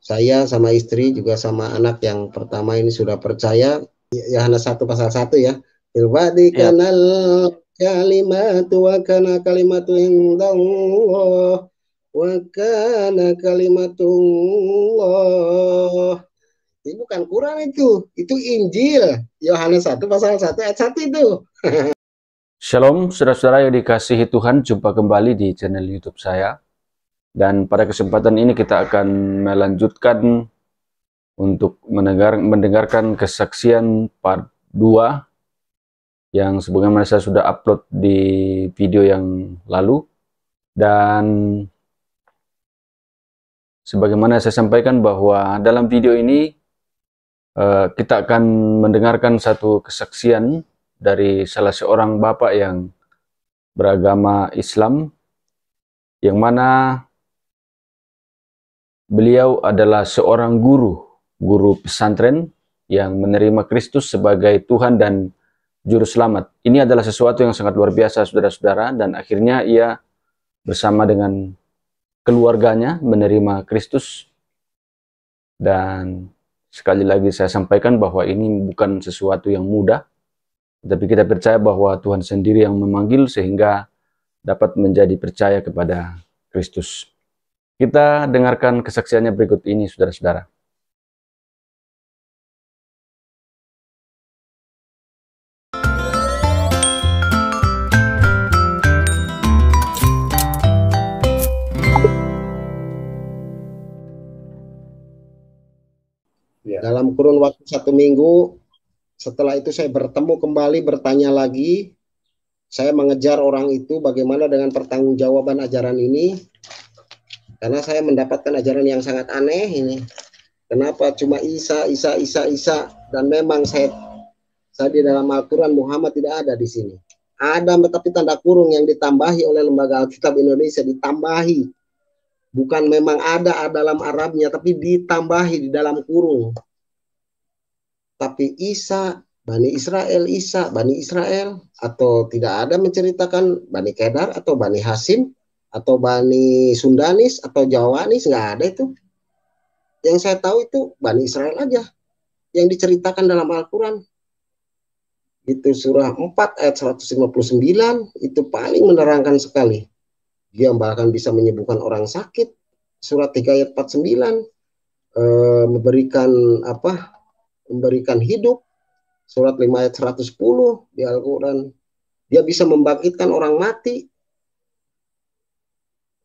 Saya sama istri juga sama anak yang pertama ini sudah percaya. Yohanes 1 pasal 1 ya. Ilwadi Ya, kanal kalimatu wa kana kalimatu indallah wa kana kalimatullah. Itu bukan Quran itu Injil. Yohanes 1 pasal 1 ayat 1 itu. Shalom saudara-saudara yang dikasihi Tuhan, jumpa kembali di channel YouTube saya. Dan pada kesempatan ini kita akan melanjutkan untuk mendengarkan kesaksian part 2 yang sebagaimana saya sudah upload di video yang lalu. Dan sebagaimana saya sampaikan bahwa dalam video ini kita akan mendengarkan satu kesaksian dari salah seorang bapak yang beragama Islam, yang mana beliau adalah seorang guru pesantren yang menerima Kristus sebagai Tuhan dan Juru Selamat. Ini adalah sesuatu yang sangat luar biasa, saudara-saudara, dan akhirnya ia bersama dengan keluarganya menerima Kristus. Dan sekali lagi saya sampaikan bahwa ini bukan sesuatu yang mudah, tapi kita percaya bahwa Tuhan sendiri yang memanggil sehingga dapat menjadi percaya kepada Kristus. Kita dengarkan kesaksiannya berikut ini, saudara-saudara. Dalam kurun waktu 1 minggu, setelah itu saya bertemu kembali, bertanya lagi. Saya mengejar orang itu bagaimana dengan pertanggungjawaban ajaran ini. Karena saya mendapatkan ajaran yang sangat aneh ini. Kenapa cuma Isa. Dan memang saya di dalam Al-Quran Muhammad tidak ada di sini. Ada tapi tanda kurung yang ditambahi oleh Lembaga Alkitab Indonesia, ditambahi. Bukan memang ada dalam Arabnya, tapi ditambahi di dalam kurung. Tapi Isa, Bani Israel, atau tidak ada menceritakan Bani Kedar atau Bani Hasim atau Bani Sundanis atau Jawanis, nggak ada itu. Yang saya tahu itu Bani Israel aja yang diceritakan dalam Al-Quran. Itu surah 4 ayat 159, itu paling menerangkan sekali. Dia bahkan bisa menyembuhkan orang sakit. Surat 3 ayat 49 memberikan hidup. Surat 5 ayat 110 di Al-Quran. Dia bisa membangkitkan orang mati.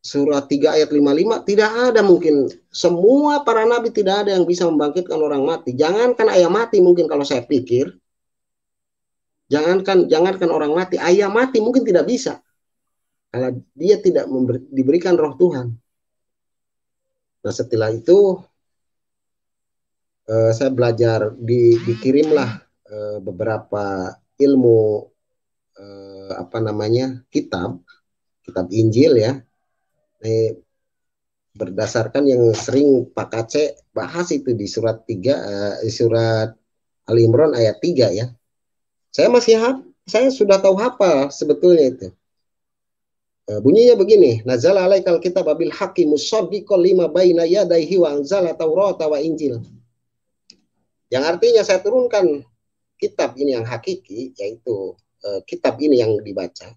Surat 3 ayat 55, tidak ada mungkin. Semua para nabi tidak ada yang bisa membangkitkan orang mati. Jangankan ayah mati mungkin kalau saya pikir. Jangankan orang mati, ayah mati mungkin tidak bisa. Kalau dia tidak diberikan roh Tuhan. Nah setelah itu saya belajar, dikirimlah beberapa ilmu kitab Injil ya. Berdasarkan yang sering Pak Kace bahas itu di surat 3, surat Ali Imran ayat 3 ya. Saya sudah tahu hafal sebetulnya itu. Bunyinya begini, nazal alaikal kitab bil haqqi musaddiqan lima baina yadayhi wa anzala taurata wa injil. Yang artinya saya turunkan kitab ini yang hakiki, yaitu kitab ini yang dibaca,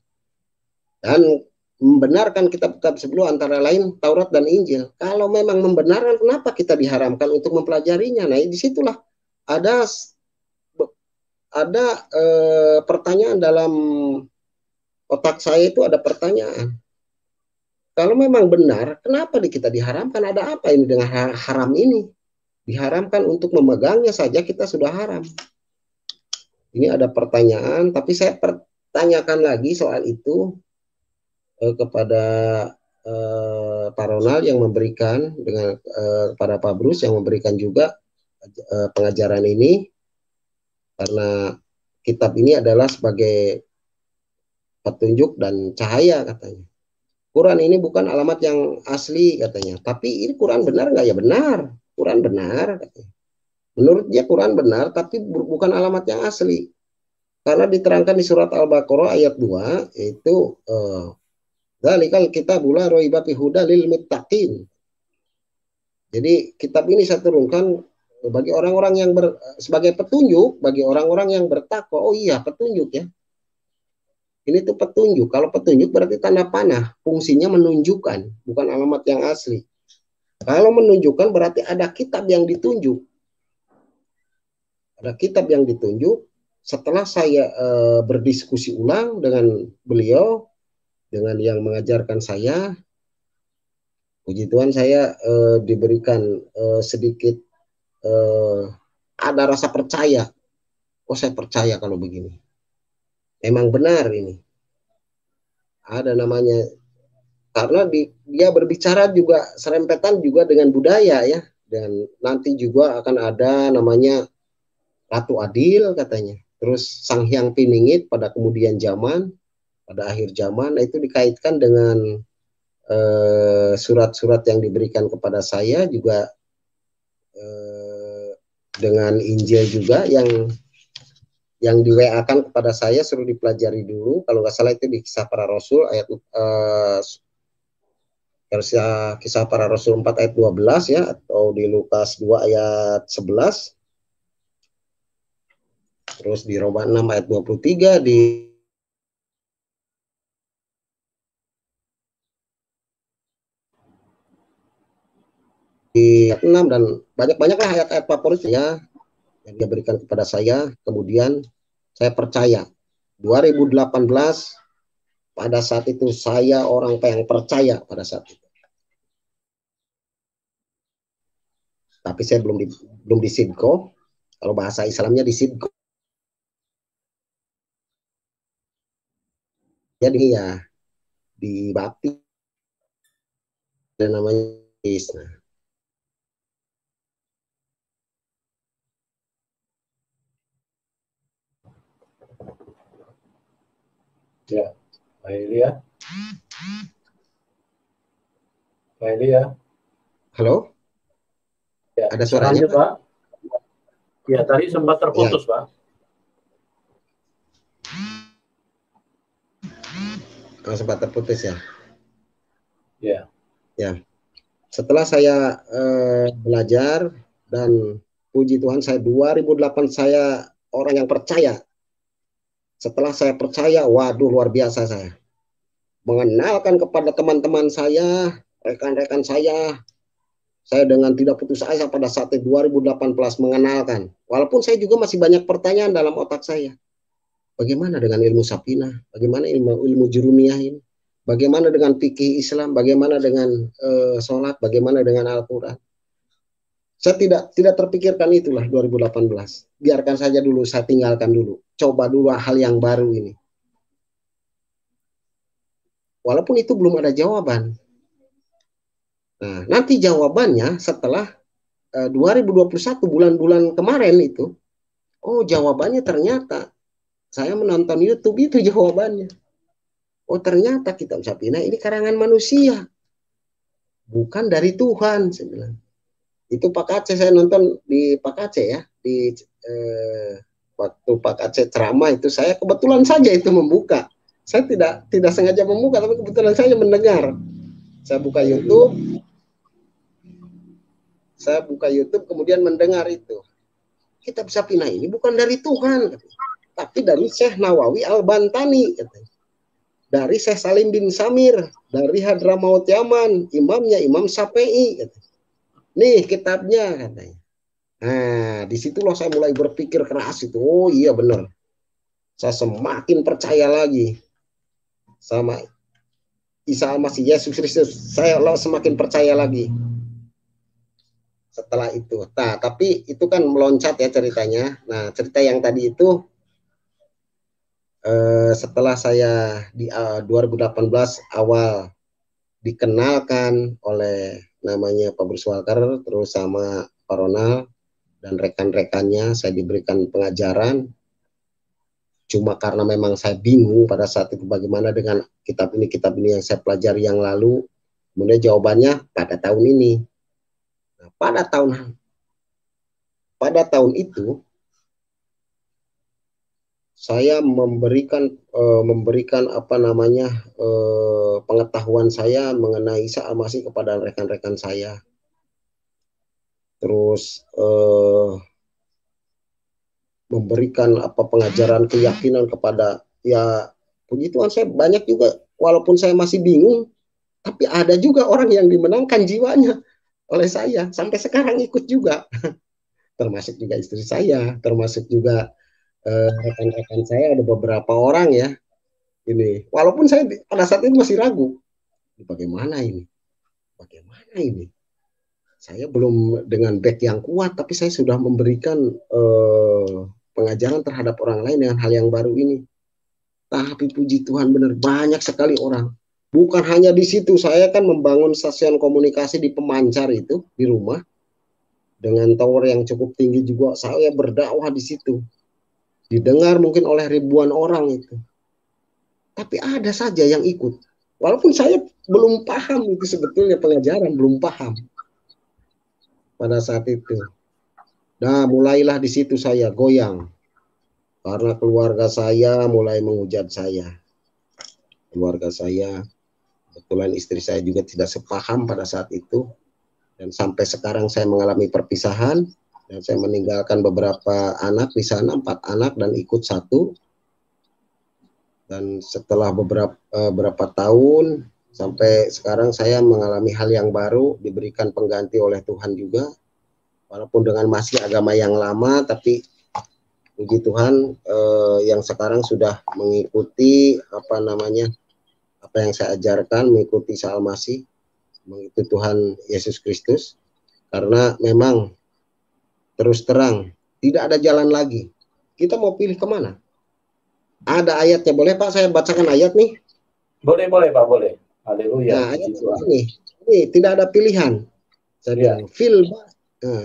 dan membenarkan kitab-kitab sebelum, antara lain Taurat dan Injil. Kalau memang membenarkan, kenapa kita diharamkan untuk mempelajarinya? Nah, disitulah ada pertanyaan dalam otak saya itu, ada pertanyaan. Kalau memang benar, kenapa kita diharamkan? Ada apa ini dengan haram ini? Diharamkan untuk memegangnya saja kita sudah haram. Ini ada pertanyaan, tapi saya pertanyakan lagi soal itu kepada Pak Ronald yang memberikan, dengan pada Pak Bruce yang memberikan juga pengajaran ini, karena kitab ini adalah sebagai petunjuk dan cahaya katanya. Quran ini bukan alamat yang asli katanya, tapi ini Quran benar nggak? Ya benar, Quran benar katanya. Menurut dia Quran benar, tapi bukan alamat yang asli. Karena diterangkan di surat Al-Baqarah ayat 2, itu dzalikal kitabul la raiba fihi hudal lil muttaqin. Jadi kitab ini saya turunkan bagi orang-orang yang sebagai petunjuk, bagi orang-orang yang bertakwa. Oh iya, petunjuk ya. Ini tuh petunjuk. Kalau petunjuk berarti tanda panah. Fungsinya menunjukkan, bukan alamat yang asli. Kalau menunjukkan berarti ada kitab yang ditunjuk. Ada kitab yang ditunjuk. Setelah saya berdiskusi ulang dengan beliau, dengan yang mengajarkan saya, puji Tuhan saya diberikan sedikit ada rasa percaya. Oh, saya percaya kalau begini. Memang benar ini. Ada namanya, karena dia berbicara juga serempetan juga dengan budaya ya. Dan nanti juga akan ada namanya Ratu Adil katanya. Terus Sang Hyang Piningit pada kemudian zaman, pada akhir zaman. Nah, itu dikaitkan dengan surat-surat yang diberikan kepada saya juga, dengan Injil juga yang di WA-kan kepada saya, suruh dipelajari dulu. Kalau nggak salah itu di Kisah Para Rasul ayat Kisah Para Rasul 4 ayat 12 ya, atau di Lukas 2 ayat 11. Terus di Roma 6 ayat 23, di ayat 6, dan banyak-banyaklah ayat-ayat favoritnya yang dia berikan kepada saya. Kemudian saya percaya 2018 pada saat itu saya orang yang percaya pada saat itu. Tapi saya belum di Sidko. Kalau bahasa Islamnya di Sidko. Jadi ya dibaptis dan namanya. Nah, ya, Pak Elia. Pak Elia. halo? Ya, ada suaranya, Pak? Ya, tadi sempat terputus, ya. Pak. Oh, sempat terputus ya? Ya. Ya. Setelah saya belajar, dan puji Tuhan saya 2008 saya orang yang percaya. Setelah saya percaya, waduh luar biasa saya. Mengenalkan kepada teman-teman saya, rekan-rekan saya dengan tidak putus asa pada saat itu 2018 mengenalkan. Walaupun saya juga masih banyak pertanyaan dalam otak saya. Bagaimana dengan ilmu Safinah? Bagaimana ilmu Jurumiyah ini? Bagaimana dengan fikih Islam? Bagaimana dengan sholat? Bagaimana dengan Al-Quran? Saya tidak terpikirkan itulah 2018. Biarkan saja dulu, saya tinggalkan dulu. Coba dulu hal yang baru ini. Walaupun itu belum ada jawaban. Nah, nanti jawabannya setelah 2021 bulan-bulan kemarin itu. Oh, jawabannya ternyata saya menonton YouTube itu jawabannya. Oh, ternyata kitab Safinah ini karangan manusia. Bukan dari Tuhan, saya bilang. Itu Pak Aceh, saya nonton di Pak Aceh ya, di waktu Pak Aceh ceramah itu saya kebetulan saja itu membuka. Saya tidak sengaja membuka, tapi kebetulan saya mendengar. Saya buka YouTube, kemudian mendengar itu. Kitab Safinah ini bukan dari Tuhan, tapi dari Syekh Nawawi Al-Bantani, dari Syekh Salim bin Samir, dari Hadramaut Yaman, imamnya Imam Syafi'i. Nih kitabnya katanya. Nah, disitulah saya mulai berpikir keras itu. Oh iya benar. Saya semakin percaya lagi sama Isa Al-Masih, Yesus Kristus. Saya semakin percaya lagi setelah itu. Nah, tapi itu kan meloncat ya ceritanya. Nah, cerita yang tadi itu setelah saya di 2018 awal dikenalkan oleh namanya Pak Bruce Walker, terus sama Pak Ronald dan rekan-rekannya, saya diberikan pengajaran. Cuma karena memang saya bingung pada saat itu bagaimana dengan kitab ini yang saya pelajari yang lalu. Kemudian jawabannya pada tahun ini. Nah, pada tahun itu saya memberikan apa namanya pengetahuan saya mengenai Isa Al-Masih kepada rekan-rekan saya. terus memberikan pengajaran keyakinan kepada, ya puji Tuhan saya banyak juga, walaupun saya masih bingung, tapi ada juga orang yang dimenangkan jiwanya oleh saya sampai sekarang ikut juga. Termasuk juga istri saya, termasuk juga rekan-rekan saya, ada beberapa orang ya. Ini walaupun saya pada saat itu masih ragu, bagaimana ini, saya belum dengan back yang kuat, tapi saya sudah memberikan pengajaran terhadap orang lain dengan hal yang baru ini. Tapi puji Tuhan benar banyak sekali orang. Bukan hanya di situ, saya kan membangun stasiun komunikasi di Pemancar itu di rumah dengan tower yang cukup tinggi juga. Saya berdakwah di situ, didengar mungkin oleh ribuan orang itu. Tapi ada saja yang ikut. Walaupun saya belum paham itu sebetulnya pengajaran, belum paham pada saat itu. Nah, mulailah di situ saya goyang. Karena keluarga saya mulai menghujat saya. Keluarga saya, kebetulan istri saya juga tidak sepaham pada saat itu. Dan sampai sekarang saya mengalami perpisahan. Dan saya meninggalkan beberapa anak di sana, 4 anak dan ikut 1. Dan setelah beberapa tahun sampai sekarang saya mengalami hal yang baru, diberikan pengganti oleh Tuhan juga, walaupun dengan masih agama yang lama, tapi puji Tuhan yang sekarang sudah mengikuti apa yang saya ajarkan, mengikuti Isa Al-Masih, mengikuti Tuhan Yesus Kristus, karena memang terus terang tidak ada jalan lagi. Kita mau pilih kemana? Ada ayatnya, boleh Pak saya bacakan ayat nih? Boleh Pak, boleh. Haleluya. Nah, ayat ini tidak ada pilihan. Saya bilang,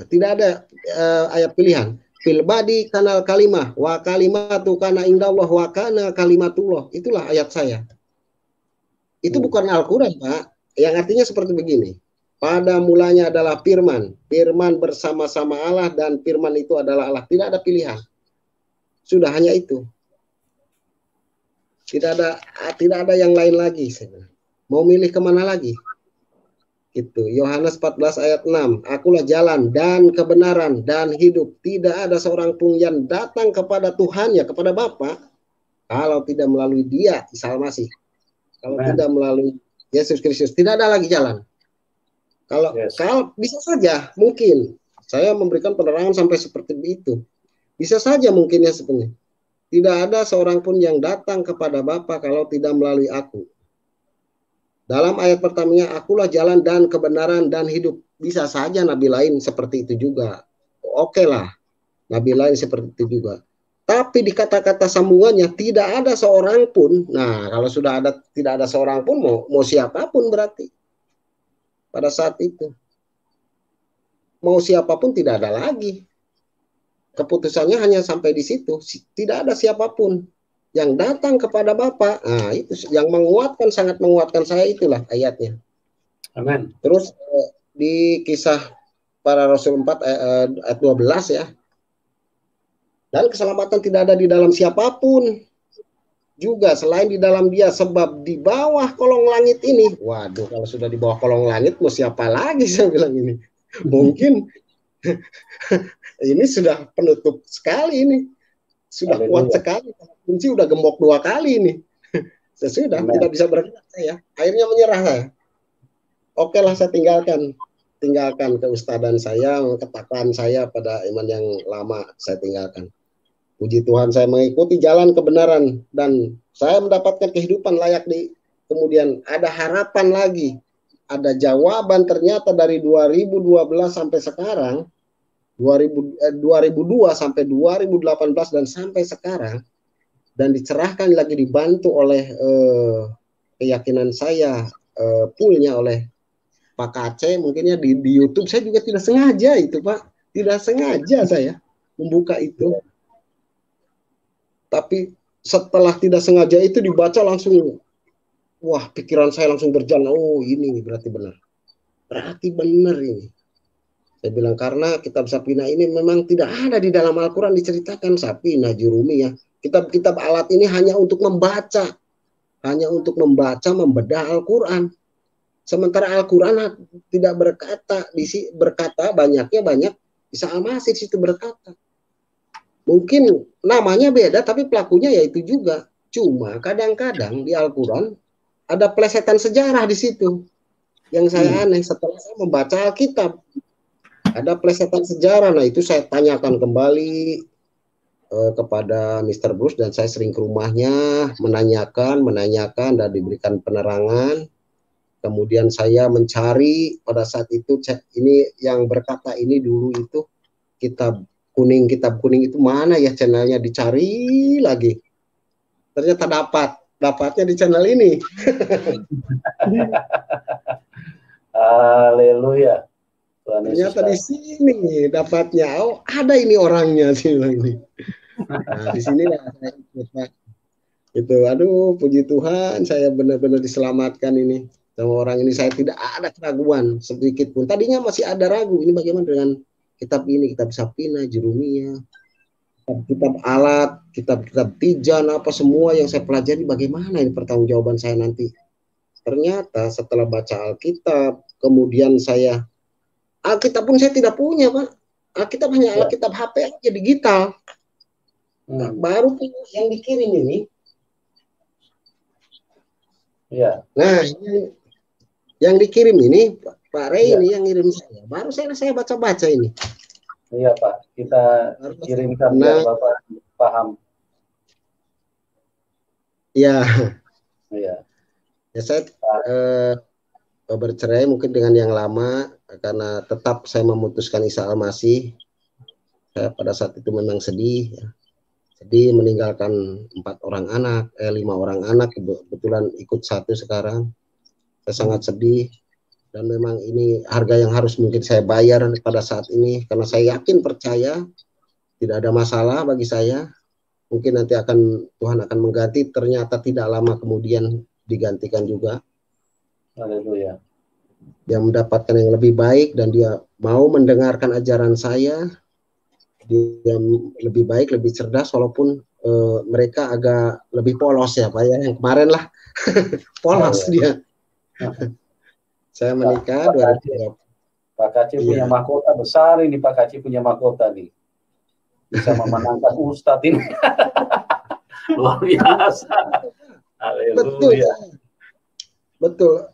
tidak ada ayat pilihan. Fil badi kanal kalimah, wa kalimatu kana indallah wa kana kalimatullah. Itulah ayat saya. Itu bukan Al-Quran, Pak. Yang artinya seperti begini. Pada mulanya adalah firman. Firman bersama-sama Allah dan firman itu adalah Allah. Tidak ada pilihan. Sudah hanya itu. Tidak ada yang lain lagi. Mau milih kemana lagi? Gitu. Yohanes 14 ayat 6. Akulah jalan dan kebenaran dan hidup. Tidak ada seorang pun yang datang kepada Tuhannya, kepada Bapa, kalau tidak melalui Dia, Isa Al-Masih. Kalau tidak melalui Yesus Kristus, tidak ada lagi jalan. Kalau bisa saja mungkin saya memberikan penerangan sampai seperti itu. Bisa saja mungkin ya sebenarnya. Tidak ada seorang pun yang datang kepada Bapa kalau tidak melalui aku. Dalam ayat pertamanya, akulah jalan dan kebenaran dan hidup. Bisa saja nabi lain seperti itu juga. Oke lah, nabi lain seperti itu juga. Tapi di kata-kata sambungannya, tidak ada seorang pun. Nah, kalau sudah tidak ada seorang pun, mau siapapun berarti. Pada saat itu. Mau siapapun tidak ada lagi. Keputusannya hanya sampai di situ. Tidak ada siapapun yang datang kepada Bapa. Nah, itu yang menguatkan, sangat menguatkan saya, itulah ayatnya. Amin. Terus di Kisah Para Rasul 4 ayat 12 ya. Dan keselamatan tidak ada di dalam siapapun juga selain di dalam Dia, sebab di bawah kolong langit ini. Waduh, kalau sudah di bawah kolong langit mau siapa lagi, saya bilang ini. Mungkin ini sudah penutup sekali ini. Sudah kuat sekali. Kunci udah gembok 2 kali ini. Sesudah tidak bisa bergerak saya. Akhirnya menyerah saya. Oke lah, saya tinggalkan keustadan saya, ketakwaan saya pada iman yang lama saya tinggalkan. Puji Tuhan, saya mengikuti jalan kebenaran dan saya mendapatkan kehidupan layak di kemudian. Ada harapan lagi. Ada jawaban ternyata dari 2012 sampai sekarang, 2002 sampai 2018 dan sampai sekarang, dan dicerahkan lagi, dibantu oleh keyakinan saya, poolnya oleh Pak Kace, mungkinnya di YouTube. Saya juga tidak sengaja itu, Pak, tidak sengaja saya membuka itu, tapi setelah tidak sengaja itu dibaca langsung, wah, pikiran saya langsung berjalan. Oh, ini berarti benar ini. Saya bilang karena kitab Sapina ini memang tidak ada di dalam Al-Quran diceritakan. Sapina, Jurumiyah, kitab-kitab alat ini hanya untuk membaca, membedah Al-Quran. Sementara Al-Quran tidak berkata banyaknya banyak. Isa Al-Masih situ berkata. Mungkin namanya beda, tapi pelakunya ya itu juga. Cuma kadang-kadang di Al-Quran ada plesetan sejarah di situ. Yang saya aneh setelah saya membaca Alkitab. Ada plesetan sejarah. Nah itu saya tanyakan kembali kepada Mr. Bruce, dan saya sering ke rumahnya menanyakan dan diberikan penerangan. Kemudian saya mencari pada saat itu, ini yang berkata ini dulu itu kitab kuning itu mana ya channelnya, dicari lagi. Ternyata dapatnya di channel ini. Haleluya. Ternyata di sini dapatnya. Oh, ada ini orangnya sih ini. Nah, di sini lah saya ikut, Pak. Itu, aduh, puji Tuhan, saya benar-benar diselamatkan ini. Sama orang ini saya tidak ada keraguan sedikit pun. Tadinya masih ada ragu, ini bagaimana dengan kitab ini, kitab Sapina, Jeremia, kitab alat, kitab Tijan, apa semua yang saya pelajari, bagaimana ini pertanggungjawaban saya nanti. Ternyata setelah baca Alkitab, kemudian saya, Alkitab pun saya tidak punya, Pak. Alkitab hanya Alkitab HP aja, digital. Nah, baru yang dikirim ini. Ya. Nah, yang dikirim ini Pak Rey ini yang ngirim saya. Baru saya baca-baca ini. Iya Pak, kita kirimkan biar Bapak paham. Iya. Iya. Ya saya bercerai mungkin dengan yang lama karena tetap saya memutuskan Isa Al-Masih. Saya pada saat itu memang sedih. Ya. Sedih meninggalkan 5 orang anak, kebetulan ikut 1 sekarang. Saya sangat sedih, dan memang ini harga yang harus mungkin saya bayar pada saat ini, karena saya yakin percaya tidak ada masalah bagi saya. Mungkin nanti Tuhan akan mengganti, ternyata tidak lama kemudian digantikan juga. Haleluya. Dia mendapatkan yang lebih baik dan dia mau mendengarkan ajaran saya. Dia lebih baik, lebih cerdas, walaupun mereka agak lebih polos ya Pak ya, yang kemarin lah polos dia. Saya menikah 2020. Pak Kaci punya mahkota besar ini, Pak Kaci punya mahkota nih. Bisa memenangkan Ustadz ini. Luar biasa. Haleluya. Betul.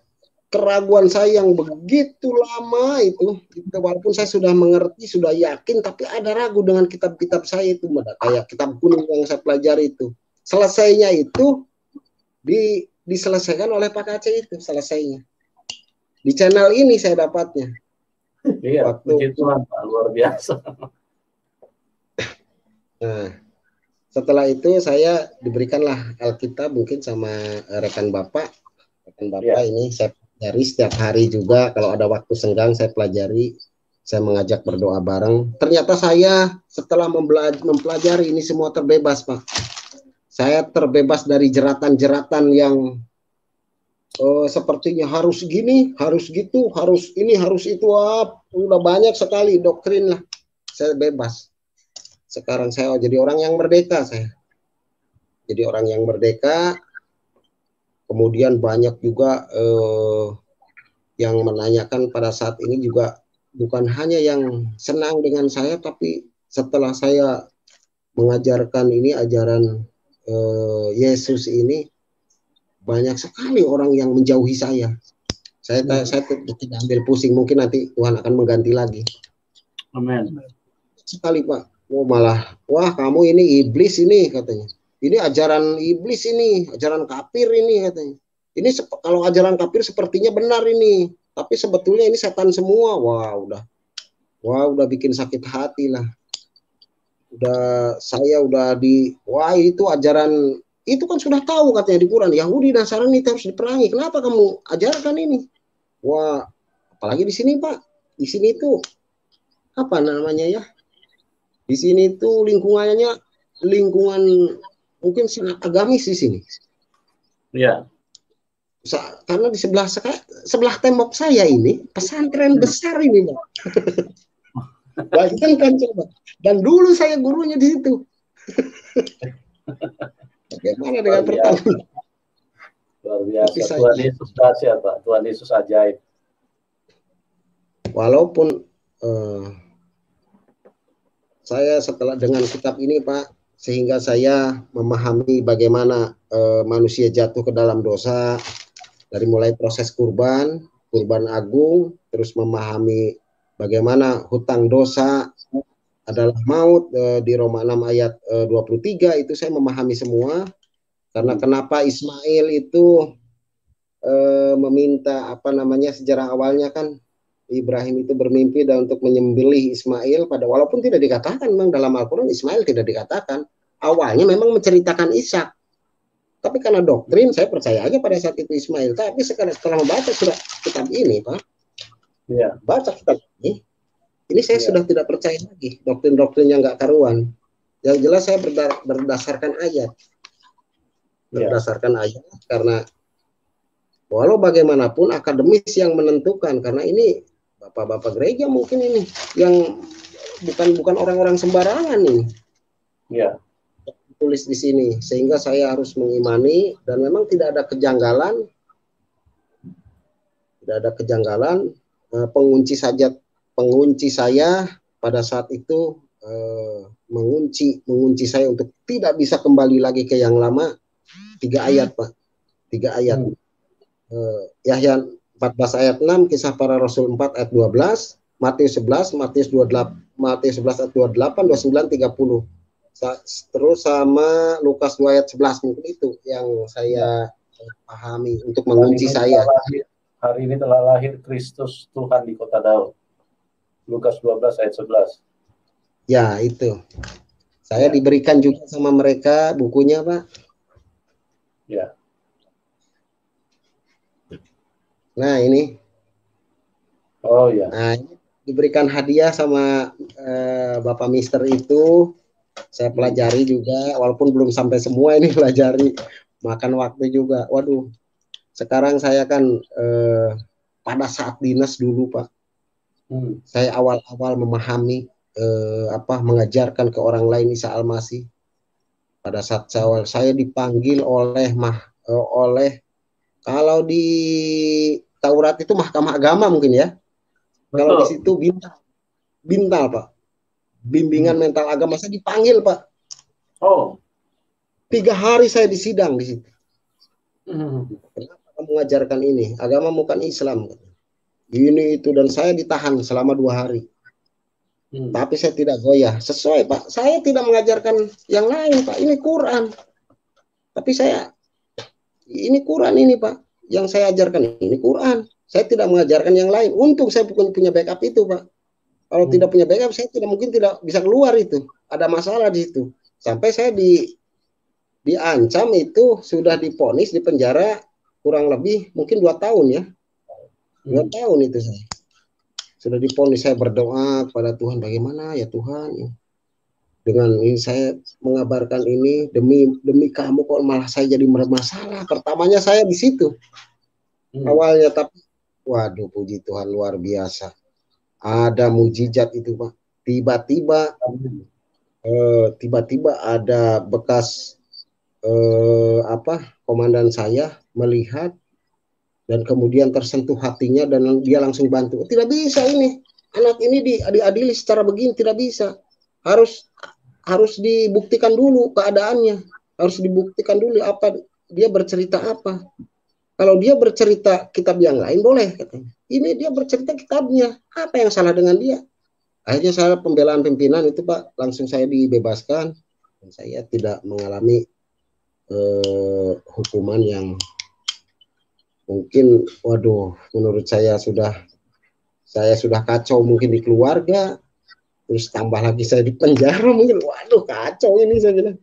Keraguan saya yang begitu lama itu, walaupun saya sudah mengerti, sudah yakin, tapi ada ragu dengan kitab-kitab saya itu, kayak kitab kuning yang saya pelajari itu. Selesainya itu diselesaikan oleh Pak Aceh itu, selesainya. Di channel ini saya dapatnya. Iya, puji Tuhan, Pak, luar biasa. Nah, setelah itu saya diberikanlah Alkitab mungkin sama rekan Bapak. Rekan Bapak ini saya pelajari setiap hari juga, kalau ada waktu senggang saya pelajari. Saya mengajak berdoa bareng. Ternyata saya setelah mempelajari ini semua terbebas, Pak. Saya terbebas dari jeratan-jeratan yang sepertinya harus gini, harus gitu, harus ini, harus itu. Udah banyak sekali doktrin lah. Saya bebas. Sekarang saya jadi orang yang merdeka saya. Jadi orang yang merdeka. Kemudian banyak juga yang menanyakan pada saat ini juga, bukan hanya yang senang dengan saya, tapi setelah saya mengajarkan ini ajaran Yesus ini, banyak sekali orang yang menjauhi saya. Saya tidak ambil pusing, mungkin nanti Tuhan akan mengganti lagi. Amin. Sekali Pak, wah kamu ini iblis ini katanya. Ini ajaran iblis ini, ajaran kafir ini katanya. Ini kalau ajaran kafir sepertinya benar ini, tapi sebetulnya ini setan semua. Wah udah bikin sakit hati lah. Wah itu ajaran, itu kan sudah tahu katanya di Quran, Yahudi dan Nasrani itu harus diperangi. Kenapa kamu ajarkan ini? Wah, apalagi di sini Pak. Di sini itu apa namanya ya? Di sini itu lingkungan mungkin sangat agamis di sini. Iya. Karena di sebelah tembok saya ini pesantren besar ini Pak. Bayangkan coba. Dan dulu saya gurunya di situ. Bagaimana dengan pertanyaan? Luar biasa. Tapi saya, Tuhan Yesus dahsyat, Pak. Tuhan Yesus ajaib. walaupun saya setelah dengan kitab ini, Pak, sehingga saya memahami bagaimana manusia jatuh ke dalam dosa, dari mulai proses kurban agung, terus memahami bagaimana hutang dosa adalah maut di Roma 6 ayat 23, itu saya memahami semua. Karena kenapa Ismail itu meminta sejarah awalnya kan Ibrahim itu bermimpi dan untuk menyembelih Ismail, walaupun tidak dikatakan memang dalam Al-Quran Ismail tidak dikatakan. Awalnya memang menceritakan Ishak. Tapi karena doktrin saya percaya aja pada saat itu Ismail. Tapi setelah membaca surat kitab ini, Pak, baca kitab ini saya sudah tidak percaya lagi doktrin-doktrin yang nggak karuan. Yang jelas saya berdasarkan ayat. Berdasarkan ayat, karena walau bagaimanapun akademis yang menentukan, karena ini bapak-bapak gereja mungkin ini yang bukan orang-orang sembarangan ini. Ya. Tulis di sini, sehingga saya harus mengimani, dan memang tidak ada kejanggalan. Pengunci saya pada saat itu mengunci saya untuk tidak bisa kembali lagi ke yang lama. 3 ayat, Pak. 3 ayat. Yahya 14 ayat 6, Kisah Para Rasul 4 ayat 12, Matius 11, Matius 11 ayat 28, 29, 30. Terus sama Lukas 2 ayat 11, mungkin itu yang saya pahami untuk mengunci saya. Hari ini telah lahir Kristus Tuhan di kota Daud. Lukas 12 ayat 11. Ya, itu. Saya diberikan juga sama mereka bukunya, Pak. Ya. Nah, ini. Oh ya. Nah, ini diberikan hadiah sama Bapak Mister itu. Saya pelajari juga, walaupun belum sampai semua ini pelajari. Makan waktu juga. Waduh. Sekarang saya kan pada saat dinas dulu, Pak. Saya awal-awal memahami mengajarkan ke orang lain Isa Al-Masih. Pada saat saya dipanggil oleh kalau di Taurat itu Mahkamah Agama mungkin ya. Betul. Kalau di situ Bintal, Pak. Bimbingan mental agama, saya dipanggil, Pak. Oh. 3 hari saya disidang di situ. Kenapa kamu mengajarkan ini? Agama bukan Islam. Ini itu, dan saya ditahan selama 2 hari. Tapi saya tidak goyah. Sesuai, Pak. Saya tidak mengajarkan yang lain, Pak. Ini Quran. Tapi ini Quran ini, Pak. Yang saya ajarkan ini Quran. Saya tidak mengajarkan yang lain. Untung saya punya backup itu, Pak. Kalau tidak punya backup, saya mungkin tidak bisa keluar itu. Ada masalah di situ. Sampai saya diancam itu, sudah divonis di penjara kurang lebih mungkin 2 tahun ya. 2 tahun itu saya. Sudah divonis, saya berdoa kepada Tuhan, bagaimana ya Tuhan, dengan ini saya mengabarkan ini demi kamu, kok malah saya jadi bermasalah. Pertamanya saya di situ awalnya, tapi waduh, puji Tuhan, luar biasa. Ada mujizat itu, Pak. Tiba-tiba ada bekas komandan saya melihat, dan kemudian tersentuh hatinya, dan dia langsung bantu. Tidak bisa ini, anak ini diadili secara begini, tidak bisa. Harus dibuktikan dulu keadaannya, harus dibuktikan dulu apa dia bercerita apa. Kalau dia bercerita kitab yang lain boleh, katanya. Ini dia bercerita kitabnya, apa yang salah dengan dia? Akhirnya saya pembelaan pimpinan itu, Pak, langsung saya dibebaskan, dan saya tidak mengalami hukuman yang mungkin, waduh, menurut saya sudah kacau mungkin di keluarga, terus tambah lagi saya di penjara, mungkin waduh kacau ini, saya bilang.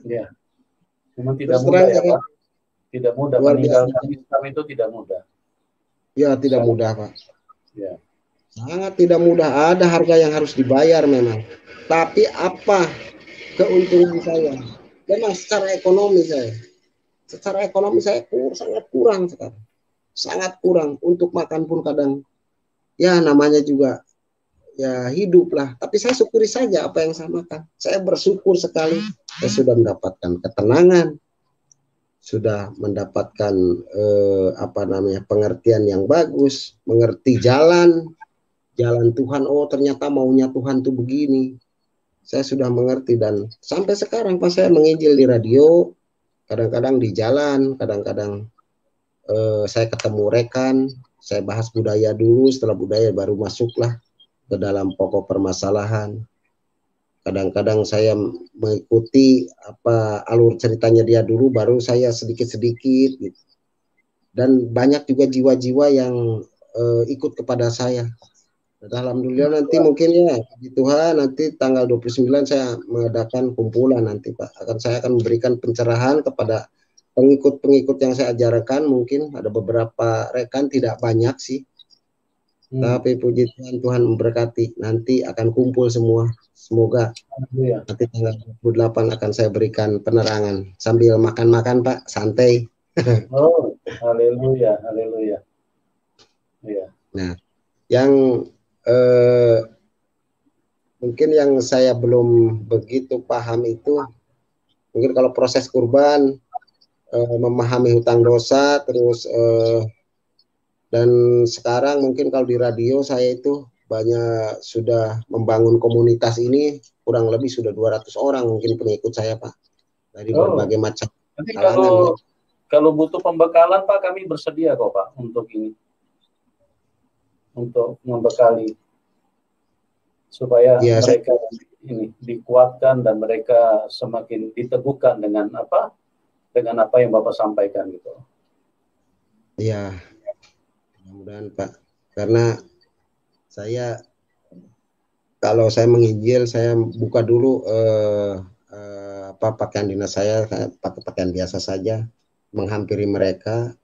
Ya. Memang tidak mudah ya, Pak. Tidak mudah, meninggalkan Islam itu tidak mudah. Ya, tidak mudah, Pak. Ya. Sangat tidak mudah. Ada harga yang harus dibayar memang. Tapi apa keuntungan saya? Memang secara ekonomi saya sangat kurang sekarang. Sangat kurang. Untuk makan pun kadang, ya namanya juga ya hidup lah. Tapi saya syukuri saja apa yang saya makan. Saya bersyukur sekali. Saya sudah mendapatkan ketenangan. sudah mendapatkan pengertian yang bagus, mengerti jalan Tuhan. Oh, ternyata maunya Tuhan tuh begini. Saya sudah mengerti, dan sampai sekarang pas saya menginjil di radio, kadang-kadang di jalan, kadang-kadang saya ketemu rekan, saya bahas budaya dulu, setelah budaya baru masuklah ke dalam pokok permasalahan. Kadang-kadang saya mengikuti alur ceritanya dia dulu, baru saya sedikit-sedikit gitu. Dan banyak juga jiwa-jiwa yang ikut kepada saya. Alhamdulillah nanti mungkin ya puji Tuhan, nanti tanggal 29 saya mengadakan kumpulan nanti Pak. Saya akan memberikan pencerahan kepada pengikut-pengikut yang saya ajarkan. Mungkin ada beberapa rekan, tidak banyak sih. Tapi puji Tuhan, Tuhan memberkati. Nanti akan kumpul semua. Semoga nanti tanggal 28 akan saya berikan penerangan sambil makan-makan Pak, santai. Oh, haleluya, haleluya. Ya. Nah, yang mungkin yang saya belum begitu paham itu, mungkin kalau proses kurban, memahami hutang dosa, terus dan sekarang mungkin kalau di radio saya itu banyak sudah membangun komunitas ini, kurang lebih sudah 200 orang mungkin pengikut saya Pak, dari berbagai macam kalangan. Kalau butuh pembekalan Pak, kami bersedia kok Pak untuk ini, untuk membekali supaya mereka ini dikuatkan dan mereka semakin diteguhkan dengan apa yang Bapak sampaikan gitu. Iya, mudah-mudahan Pak, karena saya kalau saya menginjil, saya buka dulu pakaian dinas saya pakai pakaian biasa saja, menghampiri mereka.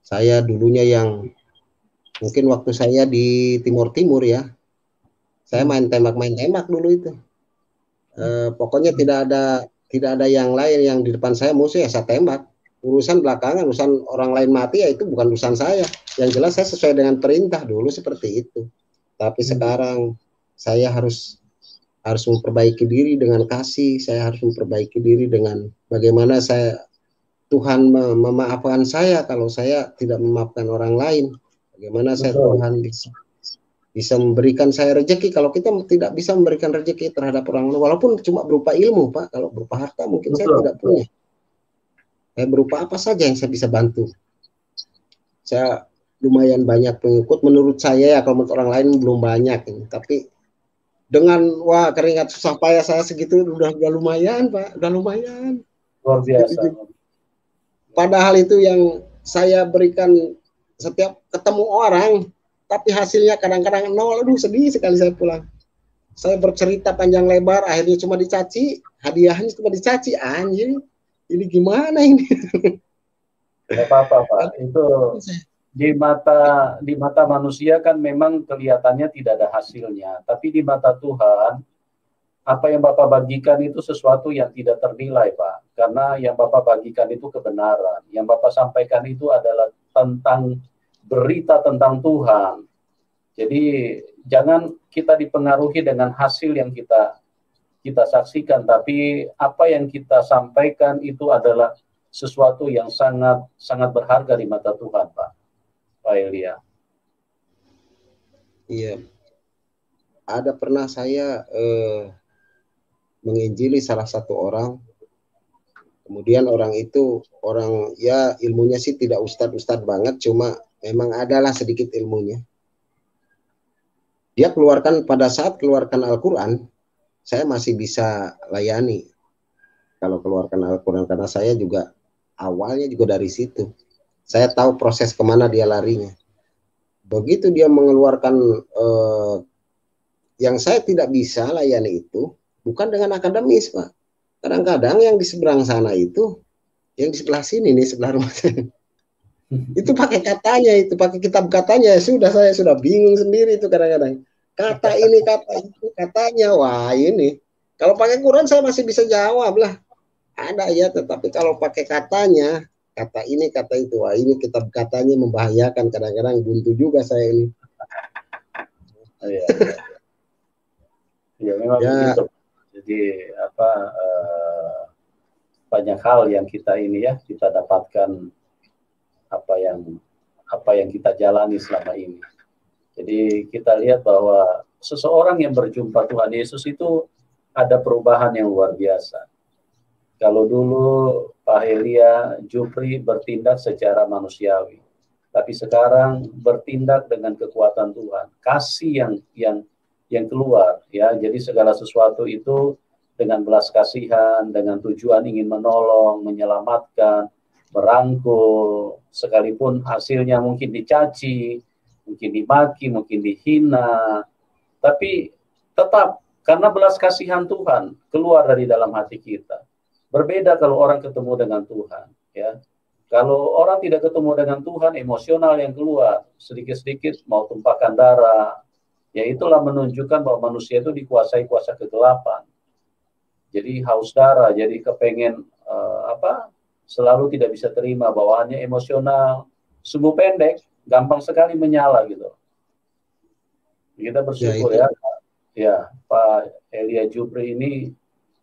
Saya dulunya yang mungkin waktu saya di Timur ya, saya main tembak dulu itu. Pokoknya tidak ada yang lain yang di depan saya musuh ya saya tembak. Urusan belakangan, urusan orang lain mati ya itu bukan urusan saya. Yang jelas saya sesuai dengan perintah dulu seperti itu. Tapi sekarang saya harus memperbaiki diri dengan kasih. Saya harus memperbaiki diri dengan bagaimana Tuhan memaafkan saya kalau saya tidak memaafkan orang lain. Bagaimana Tuhan bisa memberikan saya rezeki kalau kita tidak bisa memberikan rezeki terhadap orang lain, walaupun cuma berupa ilmu Pak. Kalau berupa harta mungkin saya tidak punya. Berupa apa saja yang saya bisa bantu. Saya lumayan banyak pengikut menurut saya ya, kalau menurut orang lain belum banyak ini. Tapi dengan keringat susah payah saya segitu udah lumayan Pak, udah lumayan. Luar biasa. Padahal itu yang saya berikan setiap ketemu orang, tapi hasilnya kadang-kadang nol. Aduh, sedih sekali saya pulang. Saya bercerita panjang lebar, akhirnya cuma dicaci, hadiahnya cuma dicaci. Anjir, ini gimana ini? Gak apa-apa Pak, itu di mata manusia kan memang kelihatannya tidak ada hasilnya, tapi di mata Tuhan apa yang Bapak bagikan itu sesuatu yang tidak ternilai Pak, karena yang Bapak bagikan itu kebenaran, yang Bapak sampaikan itu adalah tentang berita tentang Tuhan. Jadi jangan kita dipengaruhi dengan hasil yang kita saksikan, tapi apa yang kita sampaikan itu adalah sesuatu yang sangat sangat berharga di mata Tuhan Pak Elia. Iya, ada pernah saya menginjili salah satu orang, kemudian orang itu ya ilmunya sih tidak ustadz banget, cuma memang adalah sedikit ilmunya. Dia pada saat keluarkan Al-Quran, saya masih bisa layani kalau keluarkan Al-Quran, karena saya juga awalnya juga dari situ. Saya tahu proses kemana dia larinya. Begitu dia mengeluarkan yang saya tidak bisa layani itu, bukan dengan akademis Pak. Kadang-kadang yang di seberang sana itu, yang di sebelah sini nih, sebelah rumah saya, itu pakai katanya, itu pakai kitab katanya. Saya sudah bingung sendiri itu kadang-kadang. Kata ini, kata itu, katanya. Wah ini, kalau pakai Quran saya masih bisa jawab lah. Ada ya, tetapi kalau pakai katanya, kata ini, kata itu, wah ini kitab katanya membahayakan. Kadang-kadang buntu juga saya ini. Ya memang begitu. Jadi banyak hal yang kita ini ya, kita dapatkan apa yang kita jalani selama ini. Jadi kita lihat bahwa seseorang yang berjumpa Tuhan Yesus itu ada perubahan yang luar biasa. Kalau dulu Pak Elia Jupri bertindak secara manusiawi, tapi sekarang bertindak dengan kekuatan Tuhan, kasih yang keluar ya. Jadi segala sesuatu itu dengan belas kasihan, dengan tujuan ingin menolong, menyelamatkan, merangkul, sekalipun hasilnya mungkin dicaci, mungkin dimaki, mungkin dihina, tapi tetap karena belas kasihan Tuhan keluar dari dalam hati kita. Berbeda kalau orang ketemu dengan Tuhan, ya. Kalau orang tidak ketemu dengan Tuhan, emosional yang keluar, sedikit-sedikit mau tumpahkan darah, ya itulah menunjukkan bahwa manusia itu dikuasai kuasa kegelapan. Jadi haus darah, jadi kepengen selalu tidak bisa terima, bawaannya emosional, sumbu pendek, gampang sekali menyala gitu. Kita bersyukur ya Pak Elia Jupri ini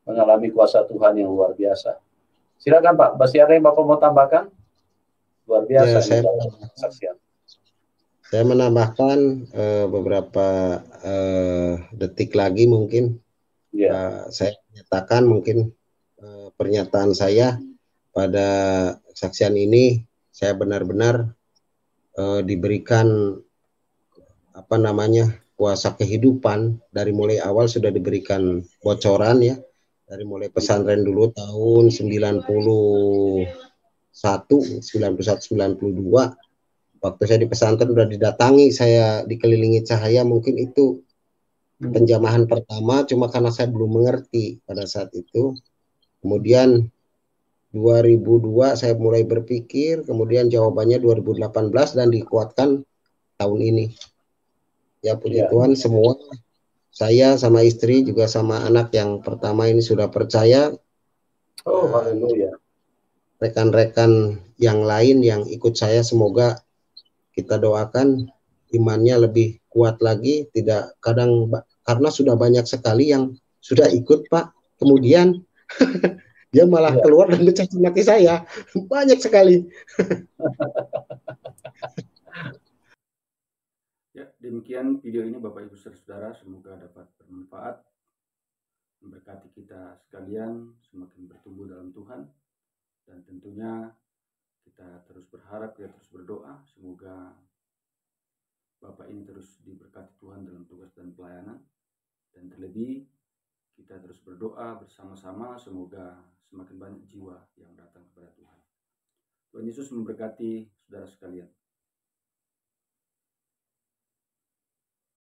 mengalami kuasa Tuhan yang luar biasa. Silakan Pak, masih ada yang Bapak mau tambahkan? Luar biasa. Saya menambahkan beberapa detik lagi mungkin. Saya menyatakan mungkin pernyataan saya pada kesaksian ini, saya benar-benar diberikan kuasa kehidupan. Dari mulai awal sudah diberikan bocoran ya, dari mulai pesantren dulu tahun 91, 92, waktu saya di pesantren udah didatangi, saya dikelilingi cahaya, mungkin itu penjamahan pertama, cuma karena saya belum mengerti pada saat itu. Kemudian 2002 saya mulai berpikir, kemudian jawabannya 2018 dan dikuatkan tahun ini. Ya puji Tuhan, semua saya sama istri juga sama anak yang pertama ini sudah percaya. Oh, haleluya. Rekan-rekan yang lain yang ikut saya, semoga kita doakan imannya lebih kuat lagi. Tidak kadang karena sudah banyak sekali yang sudah ikut Pak, kemudian dia malah keluar dan mencaci maki saya. Banyak sekali. Ya, demikian video ini Bapak Ibu Saudara, semoga dapat bermanfaat, memberkati kita sekalian semakin bertumbuh dalam Tuhan, dan tentunya kita terus berharap, kita terus berdoa semoga Bapak ini terus diberkati Tuhan dalam tugas dan pelayanan, dan terlebih kita terus berdoa bersama-sama semoga semakin banyak jiwa yang datang kepada Tuhan. Tuhan Yesus memberkati saudara sekalian.